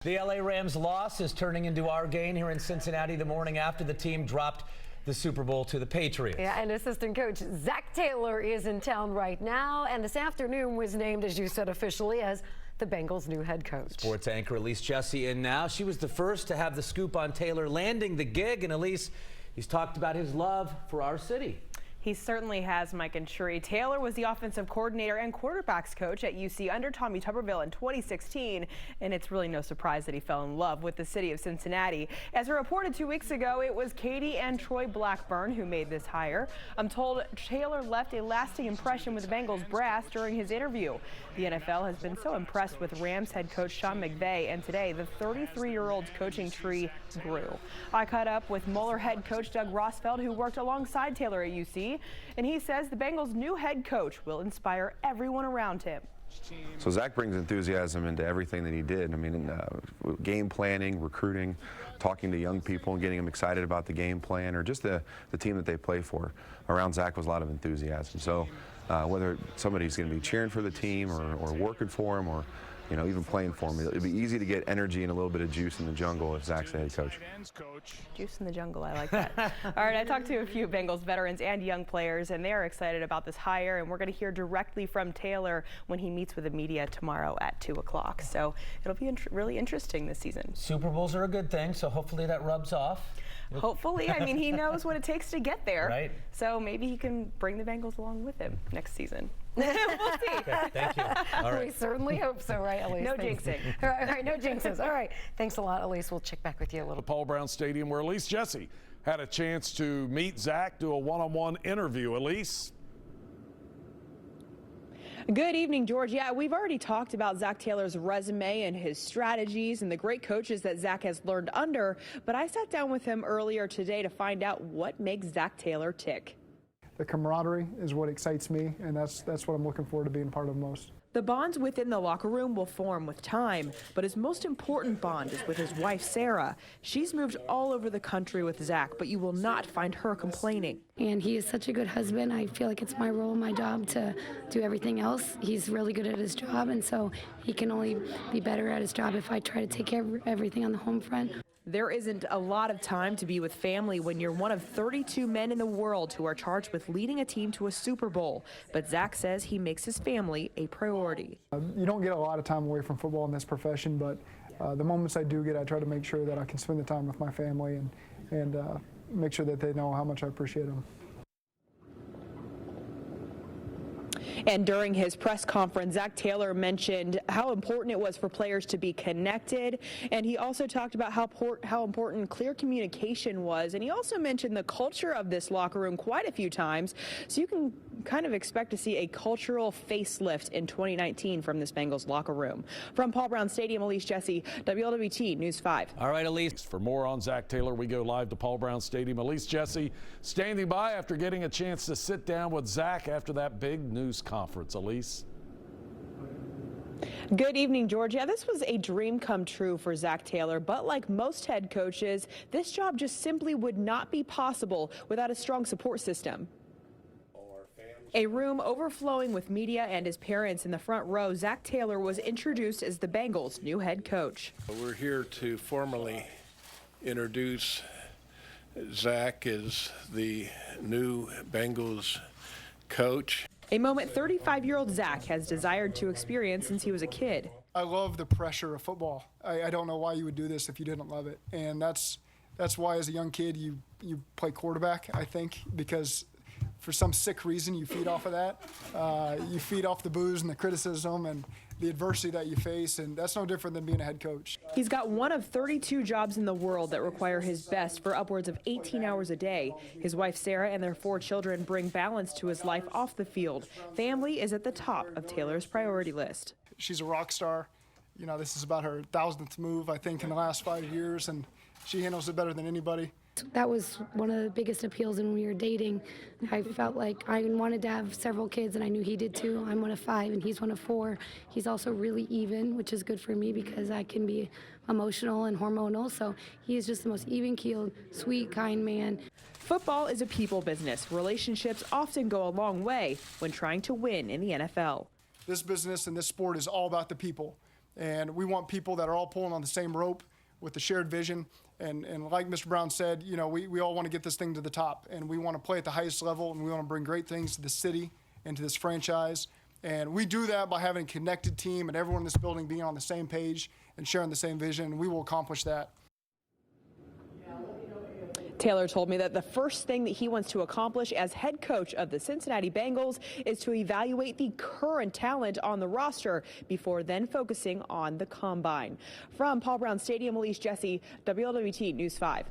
The LA Rams loss is turning into our gain here in Cincinnati the morning after the team dropped the Super Bowl to the Patriots. Yeah, and assistant coach Zach Taylor is in town right now, and this afternoon was named, as you said, officially as the Bengals' new head coach. Sports anchor Elise Jesse in now. She was the first to have the scoop on Taylor landing the gig, and Elise, he's talked about his love for our city. He certainly has, Mike and Shuri. Taylor was the offensive coordinator and quarterbacks coach at UC under Tommy Tuberville in 2016, and it's really no surprise that he fell in love with the city of Cincinnati. As reported 2 weeks ago, it was Katie and Troy Blackburn who made this hire. I'm told Taylor left a lasting impression with the Bengals brass during his interview. The NFL has been so impressed with Rams head coach Sean McVay, and today the 33-year-old's coaching tree grew. I caught up with Mueller head coach Doug Rossfeld, who worked alongside Taylor at UC, and he says the Bengals' new head coach will inspire everyone around him. So Zach brings enthusiasm into everything that he did. I mean, game planning, recruiting, talking to young people and getting them excited about the game plan or just the team that they play for. Around Zach was a lot of enthusiasm. So whether somebody's going to be cheering for the team or working for him or even playing for him, it'd be easy to get energy and a little bit of juice in the jungle if Zach's the head coach. Juice in the jungle, I like that. All right, I talked to a few Bengals veterans and young players, and they are excited about this hire, and we're going to hear directly from Taylor when he meets with the media tomorrow at 2 o'clock. So it'll be really interesting this season. Super Bowls are a good thing, so hopefully that rubs off. Hopefully. I mean, he knows what it takes to get there. Right. So maybe he can bring the Bengals along with him next season. We'll see. Okay, thank you. All right. We certainly hope so, right, Elise? No jinxing. All right, no jinxes. All right. Thanks a lot, Elise. We'll check back with you a little. Paul Brown Stadium, where Elise Jesse had a chance to meet Zach, do a one-on-one interview. Elise? Good evening, George. Yeah, we've already talked about Zach Taylor's resume and his strategies and the great coaches that Zach has learned under, but I sat down with him earlier today to find out what makes Zach Taylor tick. The camaraderie is what excites me, and that's what I'm looking forward to being part of most. The bonds within the locker room will form with time, but his most important bond is with his wife, Sarah. She's moved all over the country with Zach, but you will not find her complaining. And he is such a good husband. I feel like it's my role, my job to do everything else. He's really good at his job, and so he can only be better at his job if I try to take care of everything on the home front. There isn't a lot of time to be with family when you're one of 32 men in the world who are charged with leading a team to a Super Bowl. But Zach says he makes his family a priority. You don't get a lot of time away from football in this profession, but the moments I do get, I try to make sure that I can spend the time with my family and make sure that they know how much I appreciate them. And during his press conference, Zach Taylor mentioned how important it was for players to be connected. And he also talked about how important clear communication was. And he also mentioned the culture of this locker room quite a few times. So you can kind of expect to see a cultural facelift in 2019 from this Bengals locker room. From Paul Brown Stadium, Elise Jesse, WLWT News 5. All right, Elise. For more on Zach Taylor, we go live to Paul Brown Stadium. Elise Jesse standing by after getting a chance to sit down with Zach after that big news conference. Elise? Good evening, George. Yeah, this was a dream come true for Zach Taylor, but like most head coaches, this job just simply would not be possible without a strong support system. A room overflowing with media and his parents in the front row, Zach Taylor was introduced as the Bengals' new head coach. We're here to formally introduce Zach as the new Bengals coach. A moment 35-year-old Zach has desired to experience since he was a kid. I love the pressure of football. I don't know why you would do this if you didn't love it, and that's why as a young kid you play quarterback, I think, because for some sick reason you feed off of that. You feed off the booze and the criticism and the adversity that you face, and that's no different than being a head coach. He's got one of 32 jobs in the world that require his best for upwards of 18 hours a day. His wife Sarah and their 4 children bring balance to his life off the field. Family is at the top of Taylor's priority list. She's a rock star. This is about her 1,000th move, I think, in the last 5 years, and she handles it better than anybody. That was one of the biggest appeals when we were dating. I felt like I wanted to have several kids, and I knew he did too. I'm one of 5, and he's one of 4. He's also really even, which is good for me because I can be emotional and hormonal. So he is just the most even-keeled, sweet, kind man. Football is a people business. Relationships often go a long way when trying to win in the NFL. This business and this sport is all about the people. And we want people that are all pulling on the same rope with the shared vision. And like Mr. Brown said, you know, we all want to get this thing to the top, and we want to play at the highest level, and we want to bring great things to the city and to this franchise. And we do that by having a connected team and everyone in this building being on the same page and sharing the same vision. And we will accomplish that. Taylor told me that the first thing that he wants to accomplish as head coach of the Cincinnati Bengals is to evaluate the current talent on the roster before then focusing on the combine. From Paul Brown Stadium, Elise, Jesse, WLWT News 5.